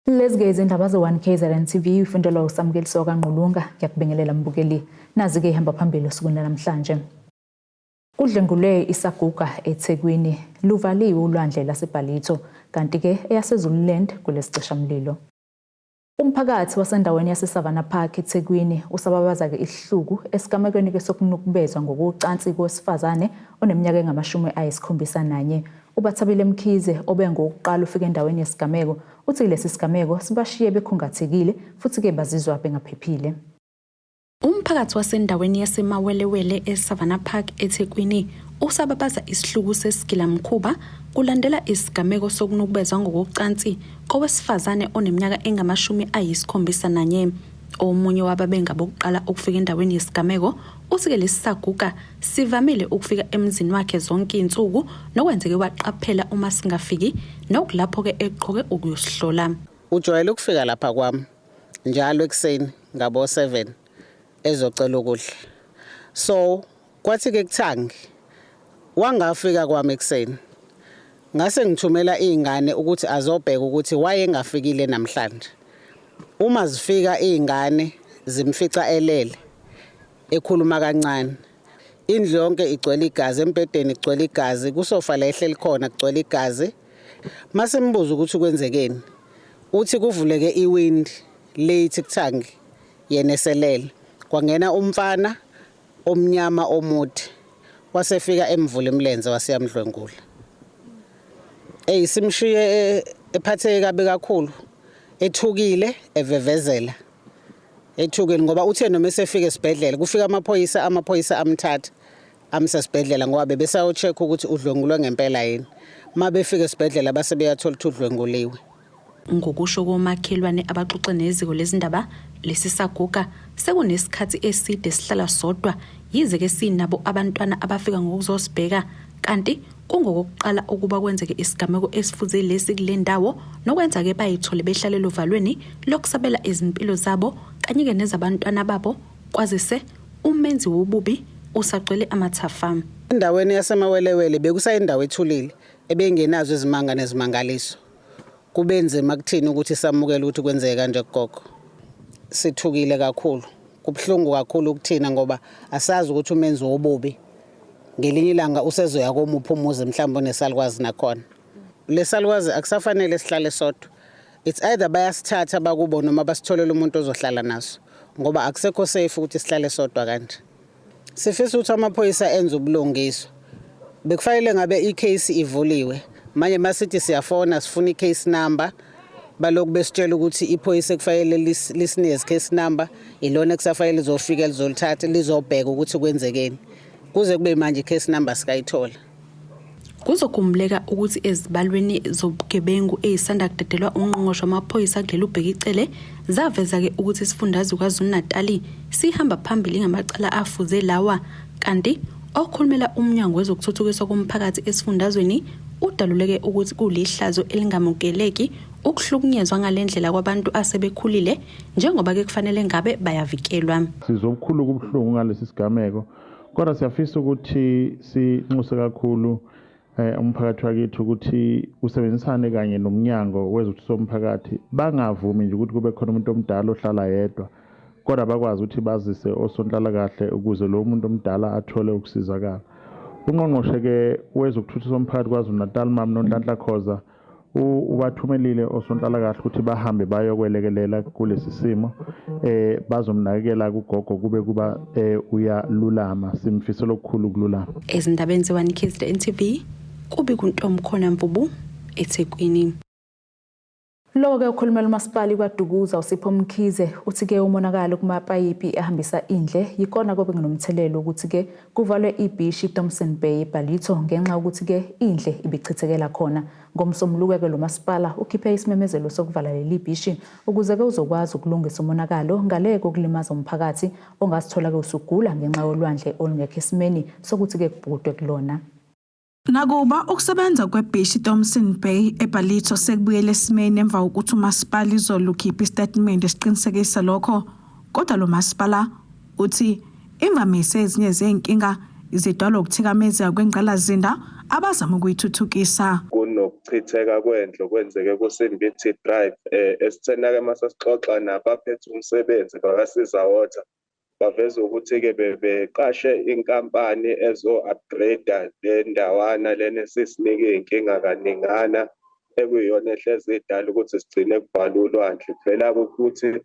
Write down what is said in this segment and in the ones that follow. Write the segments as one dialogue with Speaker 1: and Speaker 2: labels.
Speaker 1: Let's get izindaba ze1KZNTV ufundelwa usamukeliso kaNgqulunga ngiyakubingelela mbukeli nazi ke ihamba phambili osukwini namhlanje. Kudlwengulwe Isaguga Ethekwini.Luvaliwe Ulandle lase BALLITO kanti ke eyasezululand kulesicishamlilo. Umphakathi wasendaweni yaseSavannah Park eThekwini usababaza ke ihluku esigamekweni ke sokunukubezwa ngokucansi kwesifazane oneminyaka engama-71 ubathabile Mkhize obengokuqala ufika endaweni yesigameko uthi lesi sigameko sibashiye bekhungathekile futhi ke bazizwa bengaphephile.
Speaker 2: Umphakathi wasendaweni yaseMawelewele eSavannah Park eThekwini usababaza isihluku sesigilamkhuba kulandela isigameko sokunukubezwa ngokucansi kowesifazane oneminyaka engama-71. Omunye wababengabokuqala ukufika endaweni yesigameko uthi ke lesi saguga sivamile ukufika emzini wakhe zonke insuku nokwenzeke waqaphela uma singafiki nokulapho ke eqhoke ukuyosihlola.
Speaker 3: Ujwayele ukufika lapha kwami njalo ekseni ngabo 7 ezocela ukudla. So kwathi ke kuthangi wangafika kwami ekseni ngase ngithumela izingane ukuthi azobheka ukuthi waye engafikile namhlanje. Uma zifika izingane zimfica elele ekhuluma kancane indlu yonke igcwele igazi empedeni igcwele igazi kusofa la ehleli khona igcwele igazi mase mbuza ukuthi kwenzekeni uthi kuvuleke iwind late kuthangi yena eselele kwangena umfana omnyama omude wasefika emvula imlenze wasiyamdlwengula simshiye ephatheke kabi kakhulu ethukile evevezela ethukile ngoba uthe noma esefika esibhedlela kufika amaphoyisa amthatha amsesibhedlela ngoba bebesayocheck ukuthi udlwengulwe ngempela yini mabefika esibhedlela base beyathola ukuthi udlwenguliwe.
Speaker 2: Ngokusho komakhelwane abaxoxe neziko lezindaba lesi saguga sekunesikhathi eside sihlala sodwa yize ke sinabo abantwana abafika ngokuzosibheka kanti kungokuqala ukuba kwenzeke isigameko esifuze lesi kule ndawo nokwenza ke bayithole behlalele uvalweni lokusabela izimpilo zabo kanye ke nezabantwana babo kwazise umenzi wobubi usagcwele amathafa.
Speaker 3: Endaweni yaseMawelewele bekusayindawo ethulile ebengenazo izimanga nezimangaliso. Kubenzima kuthini ukuthi samukele ukuthi kwenzeke kanje kugogo. Sithukile kakhulu. Kubhlungu kakhulu ukuthina ngoba asazi ukuthi umenzi wobubi ngelinye ilanga usezoya komuphi umuzi mhlawumbe nesalukwazi nakhona. Lesalukwazi akusafanele sihlale sodwa. It's either bayasithatha bakubo noma basitholela umuntu ozohlala naso ngoba akusekho safe ukuthi sihlale sodwa kanje. Sifisa ukuthi amaphoyisa enze ubulungiswa. Bekufanele ngabe icase ivuliwe. Manje masithi siyafona sifuna icase number balokhu besitshela ukuthi iphoyisa kufanele lisineze case number ilona kusafanele lizofika lizolithatha lizobheka ukuthi kwenzekeni. Kuze kube manje case number sikayithola.
Speaker 2: Kuzokumleka ukuthi ezibalweni zobugebengu ezisanda kudedelwa ungqongqosho wamaphoyisa kuleli ubheka icele zaveza ke ukuthi isifundazwe kwaZulu-Natal sihamba phambili ngamacala afuze lawa kanti okhulumela umnyango wezokuthuthukiswa komphakathi esifundazweni udaluleke ukuthi kulihlazo elingamukeleki ukuhlukunyezwa ngalendlela kwabantu asebekhulile njengoba ke kufanele ngabe bayavikelwa.
Speaker 4: Sizokukhulu kubhlungu ngalesi sigameko kodwa siyafisa ukuthi sinxuse kakhulu umphakathi wakithi ukuthi usebenzisane kanye nomnyango wezokuthuthukiswa komphakathi bangavumi nje ukuthi kube khona umuntu omdala ohlala yedwa kodwa bakwazi ukuthi bazise osonhlala kahle ukuze lo muntu omdala athole ukusizakala. Ungqongqoshe ke wezokuthuthukiswa komphakathi kwaZulu-Natal Ulandle Khoza ubathumelile osonhlala kahle ukuthi bahambe bayokwelekelela kulesi simo bazomnakekela kugogo kube kuba uyalulama simfisela okukhulu kululama.
Speaker 2: Ezindabeni ze1KZNTV kubi kuntomkhona Mvubu eThekwini.
Speaker 1: Lo ke ukhulumela uMasipala kwaDukuza uSipho Mkhize uthi ke umonakalo kumapayipi ahambisa indle yikona kobe nginomthelelo ukuthi ke kuvalwe iBishop Bay BALLITO ngenxa ukuthi ke indle ibichithekela khona. Ngomsombuluko ke lo Masipala ukhiphe isimemezelo sokuvala leli bishi ukuze ke uzokwazi ukulungisa umonakalo ngale kokulimaza umphakathi ongasithola ke usugula ngenxa yolwandle olungekho esimeni sokuthi ke kubhudwe kulona.
Speaker 5: Nakuba ukusebenza kweBishop Bay eBALLITO sekubuyele esimeni emva kokuthi uMasipala izolo ukhipha istatement esiqinisekisa lokho kodwa lo Masipala uthi imvamisa ezinye zenkinga izidalwa ukuthikameza kwengqalazinda abazama ukuyithuthukisa.
Speaker 6: kunokuchitheka kwendle kwenzeke kuSimbithi Drive. Esithena-ke masasixoxa nabaphethe umsebenzi bakasiza water baveza ukuthi-ke beqashe inkampani ezo-upgrade le ndawana lena esisinike inkinga kaningana ekuyiyona ehlezi idala ukuthi sigcine kubhala ulwandle. Kuvela ukuthi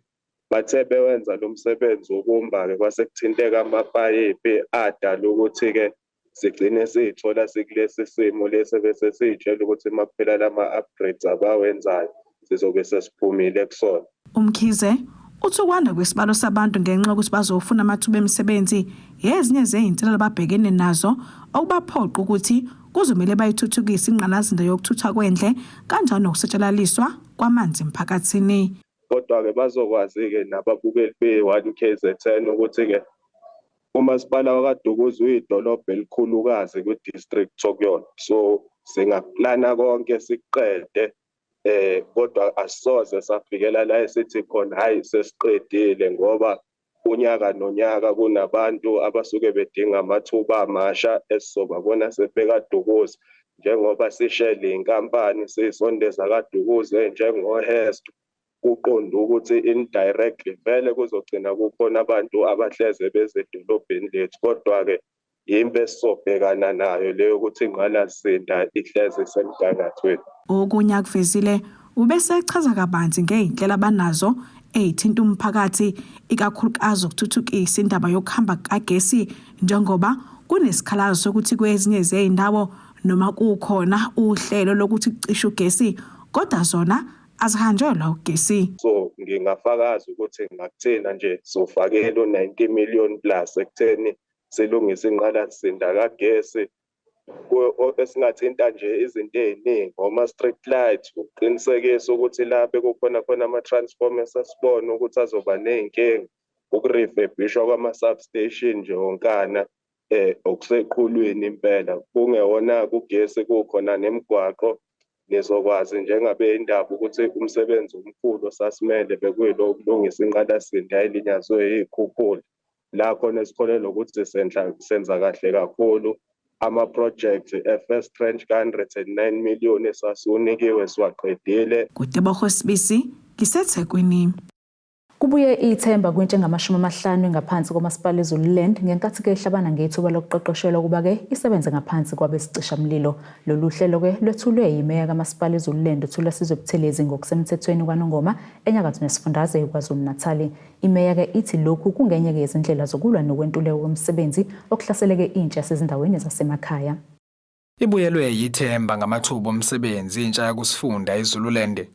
Speaker 6: bathe bewenza lo msebenzi wokumba-ke kwase kuthinteka amapayipi adala ukuthi-ke sigcine siyithola sikulesi simo lesi bese siyitshela ukuthi makuphela lama-upgrades abawenzayo sizobe sesiphumile kusona.
Speaker 5: Umkhize uthi ukwanda kwesibalo sabantu ngenxa yokuthi bazofuna amathuba emisebenzi ezinye zezinselelo ababhekene nazo okubaphoqa ukuthi kuzomele bayithuthukise ingqalasizinda yokuthutha kwendle kanjalo nokusetshenziswa kwamanzi emphakathini.
Speaker 6: Kodwa-ke bazokwazi-ke nababukeli be-1KZN ukuthi-ke umasipala wakaDukuzi uyidolobha elikhulukazi kwi-district okuyona, so singaplana konke sikuqede kodwa asisoze safikela la esithi khona hayi sesiqedile ngoba unyaka nonyaka kunabantu abasuke bedinga amathuba amasha esisobabona sebekaDukuzi njengoba sishele inkampani sisondeza kaDukuzi njengoHesto kuqonda ukuthi indirectly vele kuzogcina kukhona abantu abahleze bezedolobheni lethu. Kodwa-ke yimbe esisobhekana nayo leyo ukuthi ingqalasizinda ihleze isemgangathweni.
Speaker 5: Okunye akuvezile ubese echaza kabanzi ngey'nhlelo abanazo ey'thinta umphakathi ikakhulukazi ukuthuthukisa indaba yokuhamba kagesi njengoba kunesikhalazo sokuthi kwezinye zey'ndawo noma kukhona uhlelo lokuthi kucishe ugesi kodwa zona azihanjelwa ugesi.
Speaker 6: So ngingafakaza ukuthi ngakuthina nje sofakela u-90 million plus ekutheni silungise ingqalasizinda kagesi esingathinta nje izinto ey'ningi ngoma-street light, ukuqinisekisa ukuthi lapho kukhona khona ama-transformers asibone ukuthi azoba ney'nkinga, ukurefebhishwa kwama-substation nje wonkana okuseqhulwini impela. Kungewona ugesi kukhona nemigwaqo nizokwazi njengabe indaba ukuthi umsebenzi omkhulu osasimele bekuyilo ukulungisa ingqalasizinda elinyazwe iy'khukhula. La khona esikholelwa ukuthi senza kahle kakhulu. Ama-project e-First Tranche ka-109 million esasunikiwe siwaqedile.
Speaker 5: Kudlwengulwe Sibisi, ngiseThekwini.
Speaker 1: Kubuye ithemba kwintsha engama-50 ngaphansi komasipala eZululand ngenkathi-ke ihlabana ngethuba lokuqeqeshelwa ukuba-ke isebenze ngaphansi kwabesicishamlilo. Lolu hlelo-ke lwethulwe yimeya kamasipala eZululand uThulasizwe Buthelezi ngokusemthethweni kwaNongoma enyakatho nesifundazwe KwaZulu-Natali. Imeya-ke ithi lokhu kungenye-ke izindlela zokulwa nokwentuleka kwemisebenzi okuhlaseleke intsha yasezindaweni zasemakhaya.
Speaker 7: Ibuyelwe yithemba ngamathuba omsebenzi intsha yakusifunda eZululand.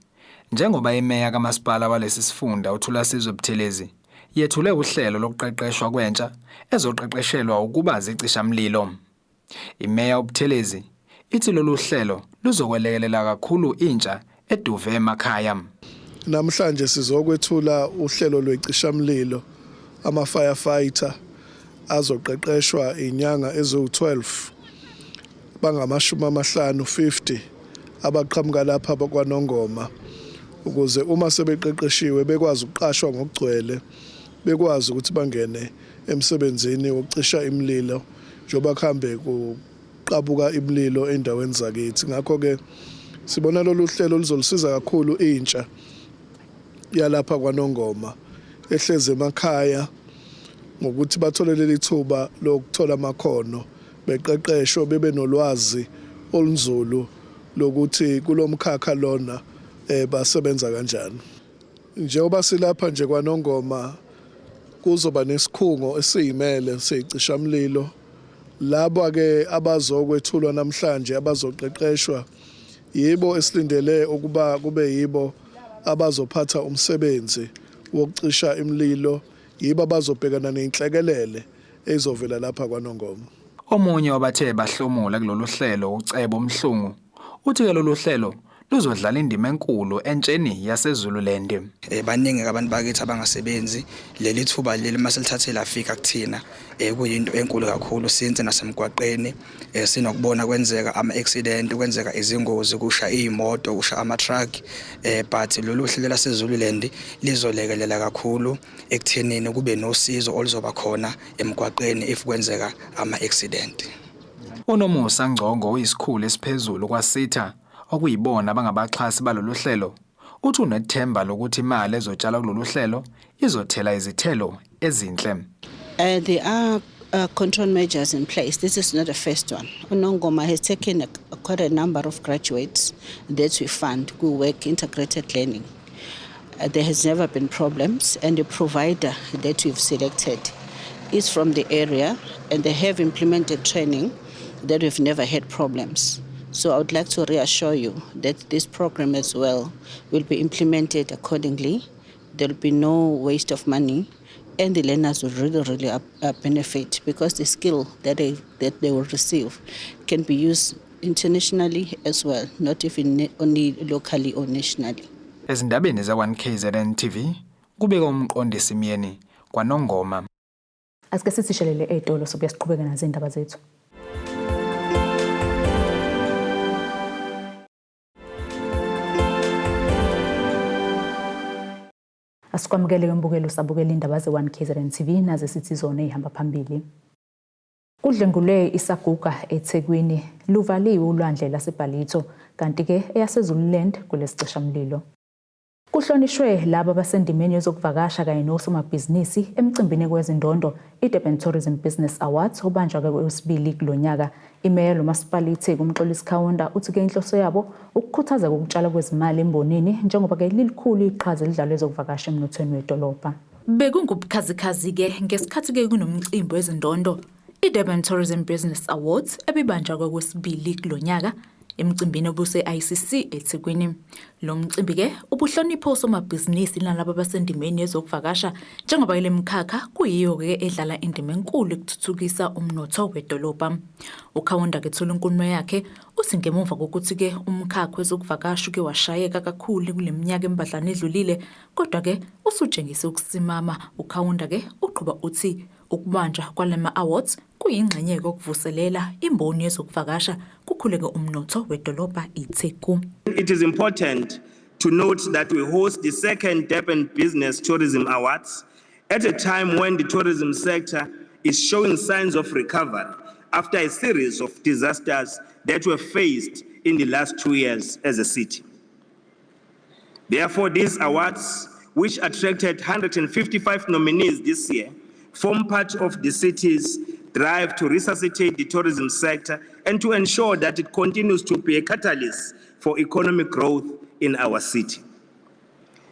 Speaker 7: Njengoba imeya kamasipala walesi sifunda uThulasizwe Buthelezi yethule uhlelo lokuqeqeshwa kwentsha ezoqeqeshelwa ukuba zicishamlilo. Imeya uButhelezi ithi lolu hlelo luzokwelekelela kakhulu intsha eduve emakhaya.
Speaker 8: Namhlanje sizokwethula uhlelo lwecishamlilo ama-firefighter azoqeqeshwa inyanga ezo-12 bangama-50 abaqhamuka lapha kwaNongoma ukuze uma sebeqeqeshiwe bekwazi ukuqashwa ngokugcwele bekwazi ukuthi bangene emsebenzini wokucisha imililo njengoba kuhambe kuqabuka imililo endaweni zakithi. Ngakho-ke sibona lolu hlelo luzolisiza kakhulu intsha yalapha kwaNongoma ehleze emakhaya ngokuthi bathole leli thuba lokuthola amakhono beqeqeshwe bebe nolwazi olunzulu lokuthi kulomkhakha lona basebenza kanjani. Njengoba silapha nje kwaNongoma kuzoba nesikhungo esiyimele secishamlilo. Labo-ke abazokwethulwa namhlanje abazoqeqeshwa yibo esilindele ukuba kube yibo abazophatha umsebenzi wokucisha imililo, yibo abazobhekana nenhlekelele ezovela lapha kwaNongoma.
Speaker 7: Omunye wabathe bahlomula kulolu hlelo uCebo Mhlungu uthi-ke lolu hlelo luzodlala indima enkulu entsheni yaseZululand.
Speaker 9: Baningi abantu bakithi abangasebenzi, leli thuba leli maselithathe lafika kuthina kuyinto enkulu kakhulu since nasemgwaqeni sinokubona kwenzeka ama-accident, kwenzeka izingozi, kusha iy'moto, kusha ama-truck, but lolu hlelo laseZululand lizolekelela kakhulu ekuthenini kube nosizo oluzoba khona emgwaqeni if kwenzeka ama-accident.
Speaker 7: UNomusa Ngcongo uyisikhulu esiphezulu kwaSitha okuyibona abangabaxhasi balolu hlelo, uthi unethemba lokuthi imali ezotshala kulolu hlelo izothela izithelo ezinhle.
Speaker 10: There are control measures in place. This is not the first one. Unongoma has taken quite a number of graduates that we fund who work integrated learning. There has never been problems, and the provider that we've selected is from the area, and they have implemented training that we've never had problems. So I would like to reassure you that this program as well will be implemented accordingly. There will be no waste of money, and the learners will really benefit, because the skill that they will receive can be used internationally as well, not even only locally or nationally.
Speaker 7: Ezindabeni za1KZNTV, kubeka umqondisi Miyeni kwaNongoma.
Speaker 1: Asike sisishelele etolo sokuya siqhubeka nazo indaba zethu. Asikwamukele umbukelo sabukela indaba ze1KZNTV nazo sithi zona ehamba phambili. Kudlwengulwe Isaguga Ethekwini.Luvaliwe Ulandle laseBallito, kanti ke eyasezululand kulesicishamlilo. Kuhlonishwe laba abasendimeni yezokuvakasha kanye nosomabhizinisi emcimbini kwezindondo iDurban Tourism Business Awards obanjwa kwesibili kulonyaka. Imeya lomasipala iTheku uMxolisi Khawunda uthi ke inhloso yabo ukukhuthaza ukutshala kwezimali embonini njengoba ke lilikhulu iqhaza lidlalwe ezokuvakasha emnothweni wedolobha. Bekungubukhazikhazi ke ngesikhathi ke kunomcimbi wezindondo iDurban Tourism Business Awards ebibanjwa kwesibili kulonyaka. Emcimbini obuse ICC eThekwini. Lo mcimbi ke ubuhlonipho osomabhizinisi nalabo abasendimeni yezokuvakasha njengoba ile mkhakha kuyiyo ke edlala indima enkulu ukuthuthukisa umnotho wedolobha. Ukhawunda ke thola inkulumo yakhe uthi ngemuva kokuthi ke umkhakha wezokuvakasha ke washayeka kakhulu kuleminyaka embadlana edlulile, kodwa ke usutshengisa ukusimama. Ukhawunda ke uqhubha uthi ukubanjwa kwalema awards kuyingxenye yokuvuselela imboni yezokuvakasha kukhuleke umnotho wedolobha iTheku.
Speaker 11: It is important to note that we host the second Durban Business Tourism Awards at a time when the tourism sector is showing signs of recovery after a series of disasters that were faced in the last 2 years as a city. Therefore, these awards, which attracted 155 nominees this year, form part of the city's drive to resuscitate the tourism sector and to ensure that it continues to be a catalyst for economic growth in our city.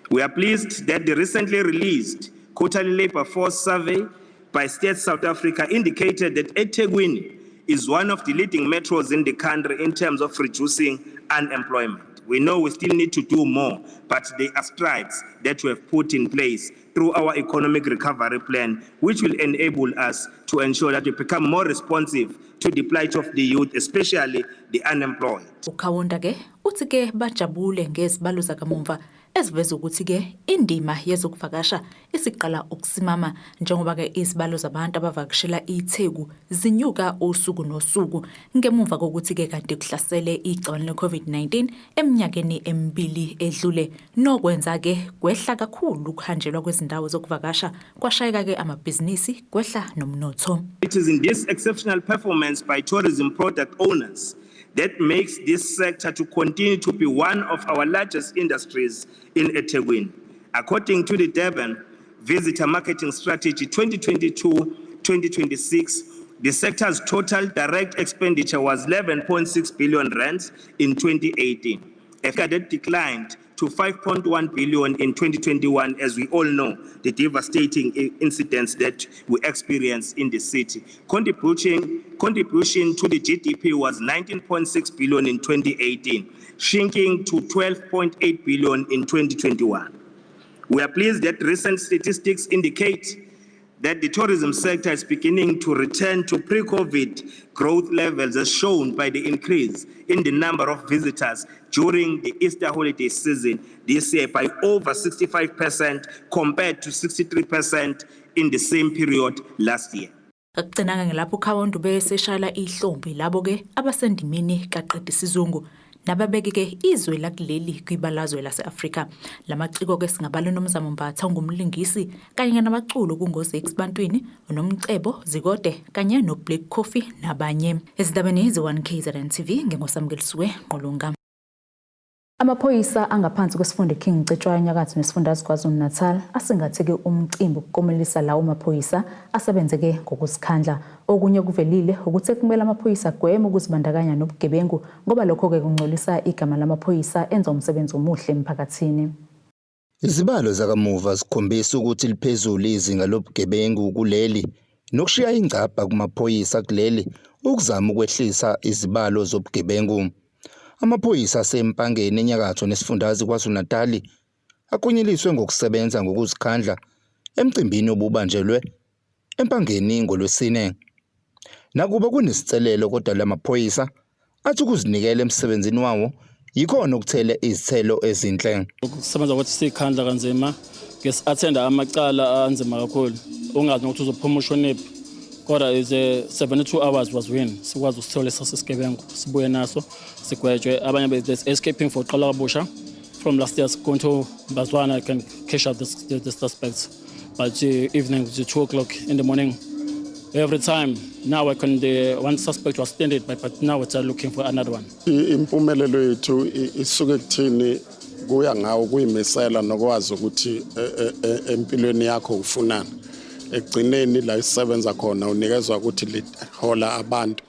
Speaker 11: We are pleased that the recently released quarterly labor force survey by State South Africa indicated that Ethekwini is one of the leading metros in the country in terms of reducing unemployment. We know we still need to do more, but there are strides that we have put in place through our economic recovery plan, which will enable us to ensure that we become more responsive to the plight of the youth, especially the unemployed.
Speaker 1: Ukhawunda ke uthi ke bajabule ngezibalo zakamumva eziveza ukuthi ke indima yezokuvakasha isiqala ukusimama njengoba ke izibalo zabantu abavakashela iTheku zinyuka usuku nosuku ngemuva kokuthi ke kanti kuhlasele igciwane leCovid-19 eminyakeni emibili edlule. Nokwenza ke kwehla kakhulu ukuhanjelwa kwezindawo zokuvakasha kwashayeka ke amabhizinisi kwehla nomnotho.
Speaker 11: It is in this exceptional performance by tourism product owners that makes this sector to continue to be one of our largest industries in Ethekwini. According to the Durban Visitor Marketing Strategy 2022-2026, the sector's total direct expenditure was 11.6 billion rands in 2018. A figure that declined to 5.1 billion in 2021, as we all know, the devastating incidents that we experienced in the city. Contribution to the GDP was 19.6 billion in 2018, shrinking to 12.8 billion in 2021. We are pleased that recent statistics indicate that the tourism sector is beginning to return to pre-COVID growth levels, as shown by the increase in the number of visitors during the Easter holiday season this year by over 65% compared to 63% in the same period last year.
Speaker 1: Akugcinanga ngelapho ukhawunda beseshala ihlombe labo ke abasendimini kaqedi sizungu nababeke ke izwe lakuleli kwibalazwe laseAfrika. Lamaciko ke singabala nomzamo Mbatha ngumlingisi kanye nabaculo kungozi exbantwini unomcebo Zikode kanye no Black Coffee nabanye. Ezindabeni ze1KZNTV ngengosamkelisiwe Nqulunga. Amaphoyisa angaphansi kwesifunda King Cetshwayo enyakatho nesifundazwe KwaZulu-Natal asingatheke umcimbi ukukomelisa lawo maphoyisa asebenzeke ngokusikhandla. Okunye kuvelile ukuthi kumele amaphoyisa agweme ukuzibandakanya nobugebengu ngoba lokho ke kungcolisa igama lamaphoyisa enza umsebenzi omuhle emphakathini.
Speaker 12: Izibalo zakamuva zikhombisa ukuthi liphezulu izinga lobugebengu kuleli nokushiya ingcapha kumaphoyisa kuleli ukuzama ukwehlisa izibalo zobugebengu. Amaphoyisa asempangeni enyakatho nesifundazwe KwaZulu-Natal akunyeliswe ngokusebenza ngokuzikhandla emcimbini obubanjelwe empangeni ngoLwesine. Nakuba kunesicelo kodwa lamaphoyisa athi ukuzinikela emsebenzini wawo yikhona ukuthele izithelo ezinhle.
Speaker 13: Ukusebenza ukuthi sikhandla kanzima ngesiathenda amacala anzima kakhulu ungazi ukuthi uzopromotion kodwa is 72 hours was win sikwazi ukusithola sasigebengu sibuye naso sigwejwe abanye be escaping for qala kabusha from last year's going to Bazwana. I can cash out the suspects but evening to 2 o'clock in the morning every time. Now I can the one suspect was extended but now we're looking for another one.
Speaker 8: Impumelelo yethu isuke kuthini kuya ngawo kuyimisela nokwazi ukuthi empilweni yakho ufunana. Ekugcineni la isebenza khona unikezwa ukuthi lihola abantu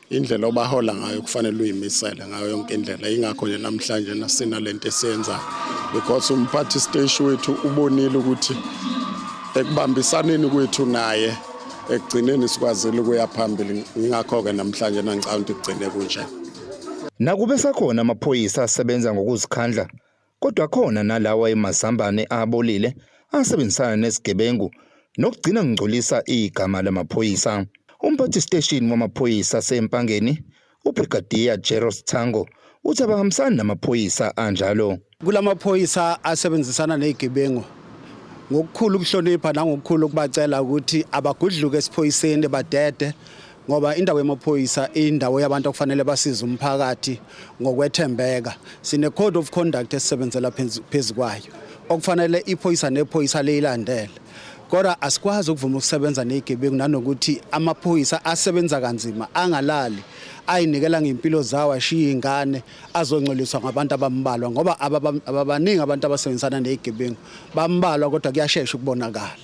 Speaker 8: indlela obahola ngayo kufanele uyimisele ngayo yonke indlela ingakho nje namhlanje nasina lento esiyenza because umphathi stage wethu ubonile ukuthi ekubambisaneni kwethu naye ekugcineni sikwazile ukuya phambili ingakho ke namhlanje nangicabanga ukuthi kugcine kunje.
Speaker 12: Nakube sakhona amaphoyisa asebenza ngokuzikhandla kodwa khona nalawa emazambane abolile asebenzisana nesigebengu nokugcina ngcolisa igama lamaphoyisa. Umphathi station wamaphoyisa sempangeni uBrigadier Jeros Tango uthi abahambisana namaphoyisa anjalo.
Speaker 14: Kulamaphoyisa asebenzisana nezigebengu ngokukhulu ukuhlonipha nangokukhulu ukubacela ukuthi abagudluke esiphoyiseni badede ngoba indawo yamaphoyisa indawo yabantu okufanele basize umphakathi ngokwethembeka. Sine code of conduct esebenzela phezukwayo okufanele iphoyisa nephoyisa leyilandele. Kodwa asikwazi ukuvuma ukusebenza nezigebengu nanokuthi amaphoyisa asebenza kanzima angalali ayinikela ngempilo zawo ashiya ingane azongcoliswa ngabantu abambalwa ngoba ababaningi abantu abasebenzisana nezigebengu bambalwa kodwa kuyashesha ukubonakala.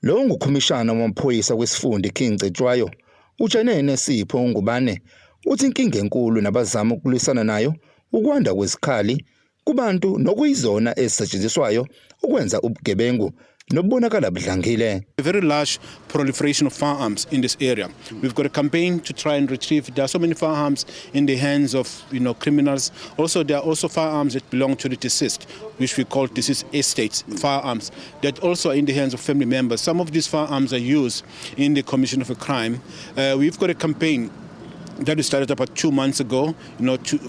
Speaker 12: Lo ngukhomishana wamaphoyisa kwesifunda King Cetshwayo utshene nesipho ungubane uthi inkinga enkulu nabazama ukulwisana nayo ukwanda kwezikhali kubantu nokuyizona ezisetshenziswayo ukwenza ubugebengu.
Speaker 15: A very large proliferation of firearms in this area. We've got a campaign to try and retrieve. There are so many firearms in the hands of criminals. Also, there are also firearms that belong to the deceased, which we call deceased estates firearms, that also are in the hands of family members. Some of these firearms are used in the commission of a crime. We've got a campaign that we started about 2 months ago,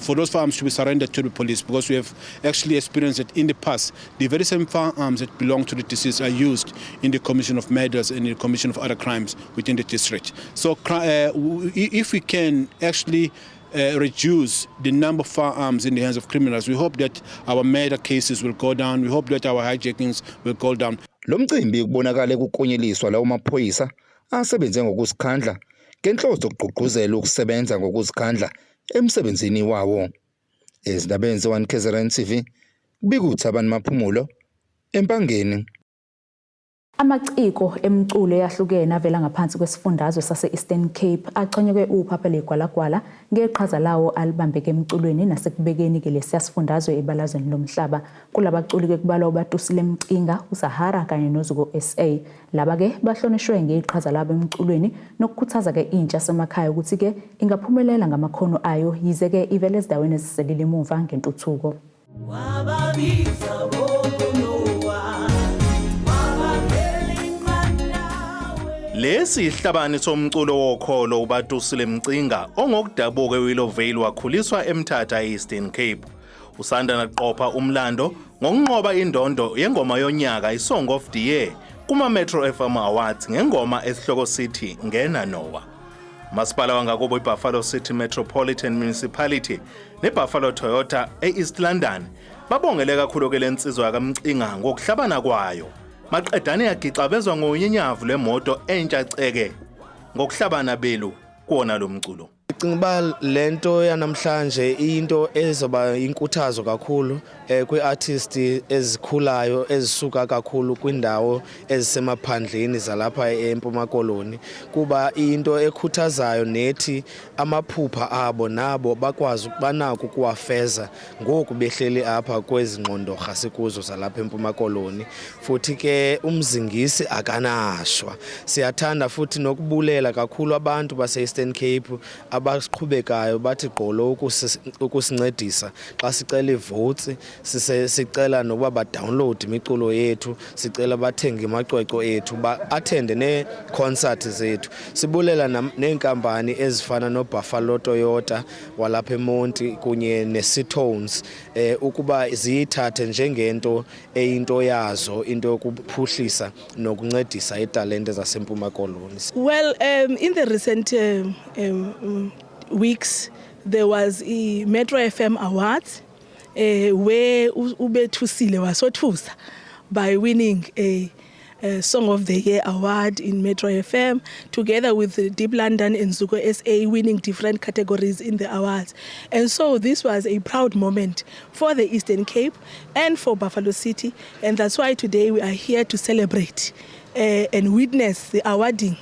Speaker 15: for those firearms to be surrendered to the police, because we have actually experienced that in the past, the very same firearms that belong to the deceased are used in the commission of murders and in the commission of other crimes within the district. So if we can actually reduce the number of firearms in the hands of criminals, we hope that our murder cases will go down. We hope that our hijackings will go down.
Speaker 12: Lo mcimbi kubonakala ukukonyeliswa lawo maphoyisa asebenze ngokuzikhandla ngenhloso ukugqugquzela ukusebenza ngokuzikhandla emsebenzini wawo. Ezindabeni ze1KZNTV kubikuthi abantu maphumulo empangeni.
Speaker 1: Amaciko emculo yahlukene avela ngaphansi kwesifundazwe sase-Eastern Cape achonyekwe uphapha legwalagwala ngeqhaza lawo alibambeke emculweni nasekubekeni ke lesiyasifundazwe ebalazweni lomhlaba. Kulabaculi ke kubalwa uBatusile Mcinga, uSahara kanye noZuko SA. Laba ke bahlonishwe ngeqhaza labo emculweni nokukhuthaza ke intsha semakhaya ukuthi ke ingaphumelela ngamakhono ayo yize ke ivele ezidaweni eziselile emuva ngentuthuko.
Speaker 16: Lesi isihlabani somculo wokholo uBatusile Mcinga ongokudabuka eWillow wakhuliswa eMthatha Eastern Cape. Usanda naqopha umlando ngokunqoba indondo yengoma yonyaka iSong of the Year kuma Metro FM Awards ngengoma esihloko sithi Ngena Nowa. Masipala wangakubo iBuffalo City Metropolitan Municipality neBuffalo Toyota eEast London babongele kakhulu ke lensizwa yakamcinga ngokuhlabana kwayo. Maqedane yagicabezwa ngonyinyavu lemoto entsha ceke ngokuhlabana belu kuona lo mculo.
Speaker 17: Cinga lento yanamhlanje into ezoba inkuthazo kakhulu kwi-artist ezikhulayo ezisuka kakhulu kwindawo ezisemaphandleni zalapha eMpuma Koloni kuba into ekhuthazayo nethi amaphupha abo nabo bakwazi banako kuwafeza ngoku behleli apha kwezi ngqondorha sikuzo zalapha eMpuma Koloni futhi ke umzingisi akanashwa. Siyathanda futhi nokubulela kakhulu abantu base Eastern Cape abaqhubekayo bathi gqolo ukusincedisa xa sicela ivotes sicela nokuba ba download imiculo yethu sicela bathenga amacwecwe ethu ba attend ne concert zethu. Sibulela nenkampani ezifana no Buffalo Toyota walapha eMonti kunye neSitones ukuba ziyithathe njengento eyinto yazo into yokuphuhlisa nokuncedisa italente zasempuma Koloni.
Speaker 18: Well, in the recent weeks, there was a Metro FM Awards where Ubethusile wasothusa by winning a Song of the Year award in Metro FM, together with Deep London and Zuko SA winning different categories in the awards. And so this was a proud moment for the Eastern Cape and for Buffalo City. And that's why today we are here to celebrate and witness the awarding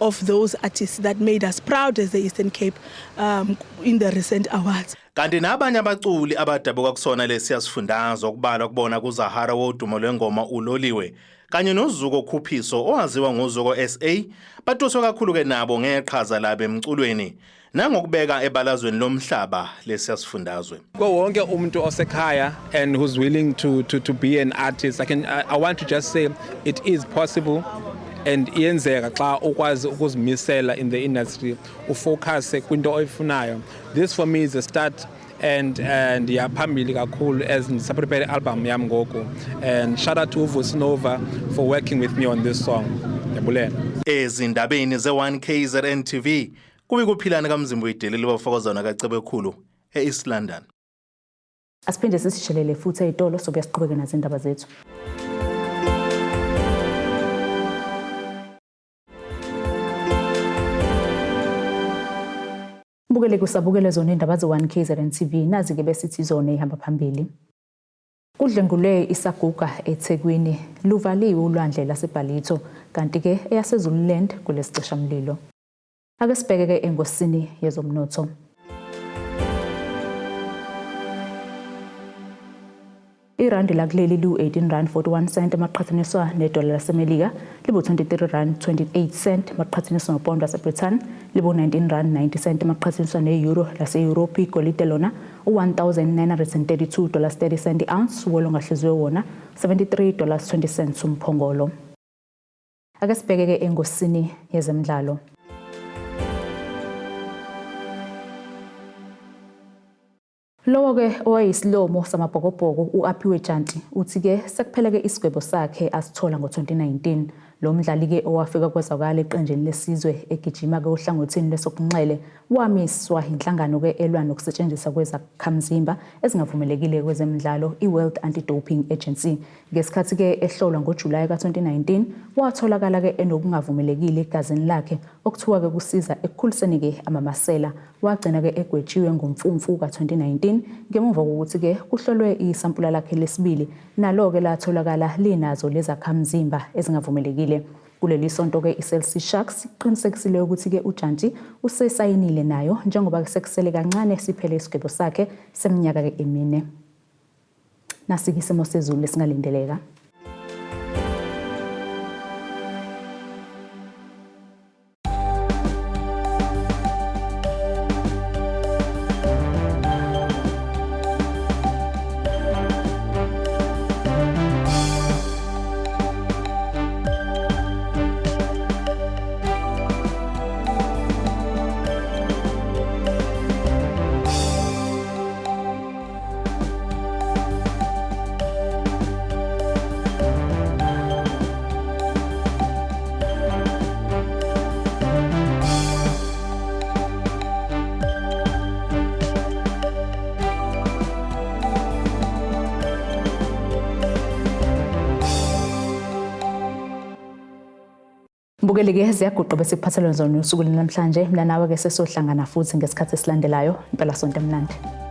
Speaker 18: of those artists that made us proud as the Eastern Cape in the recent awards.
Speaker 16: Kanti nabanye abaculi abadabuka kusona lesiya sifundazwe okubalwa kubona kuZahara wodumo lwengoma uLoliwe kanye noZuko Khuphiso owaziwa ngoZuko SA batuswa kakhulu ke nabo ngeqhaza labo emculweni nangokubeka ebalazweni lomhlaba lesiya sifundazwe.
Speaker 19: Wonke umuntu osekhaya and who's willing to be an artist, I want to just say it is possible. And iyenzeka xa ukwazi ukuzimisela in the industry ufocus kwinto oyifunayo. This for me is a start and yaphambili kakhulu as ngisaprepare album yami ngoku. And shout out to Vusinova for working with me on this song. Yabulela.
Speaker 16: Ezindabeni ze1KZNTV kubi kuphilana kaMzimba uyidelile bafokozana kaCebe khulu eEast London.
Speaker 1: Asiphinde sisishelele futhi ezitolo sobuya siqhubeke nazindaba zethu. Bukele kusabukele zona indaba ze1KZNTV nazi ke besithi zona ihamba phambili. Kudlwengulwe Isaguga Ethekwini.Luvaliwe Ulandle laseBallito kanti ke eyasezululand kulesicisha mlilo. Ake sibheke ke engosini yezomnotho. Irandi lakuleli lu-18.41 maqhathaniswa nedola laseMelika libu-23.28 maqhathaniswa nopound waseBritain libu-19.90 maqhathaniswa ne-euro lase-Europe igolide lona $1,932.30 ounce wolo ngahliziwe wona $73.20 umphongolo. Ake sibheke ke engosini yezemidlalo. Lowo ke owayisilomo samabhokobhoko uAphiwe Janti uthi ke sekuphela ke isigwebo sakhe asithola ngo2019 lo mdlali ke owafika kwezakala eqenjeni lesizwe egijima ke ohlangothini lesokunxele wamiswa inhlangano ke elwa nokusetshenziswa kwezakhamzimba ezingavumelekile kwezemidlalo iWorld Anti-Doping Agency ngesikhathi ke ehlolwa ngoJulayi ka2019 watholakala ke enokungavumelekile egazini lakhe okuthiwa ke kusiza ekukhuliseni ke amamasela wagcina ke egwetshiwe ngomfumfu ka2019 ngemuva kokuthi ke kuhlolwe isampula lakhe lesibili nalo ke latholakala linazo lezakhamzimba ezingavumelekile. Kuleli sonto ke iCelsi Sharks iqinisekisile ukuthi ke uJanti usesayinile nayo njengoba sekusele kancane siphele isigwebo sakhe seminyaka ke emine. Nasike isimo sezulu lesingalindeleka. Mbukeli ke ziyaguqa bese kuphathelwa zona usuku namhlanje mina nawe ke sesohlangana futhi ngesikhathi esilandelayo impela sonto emnandi.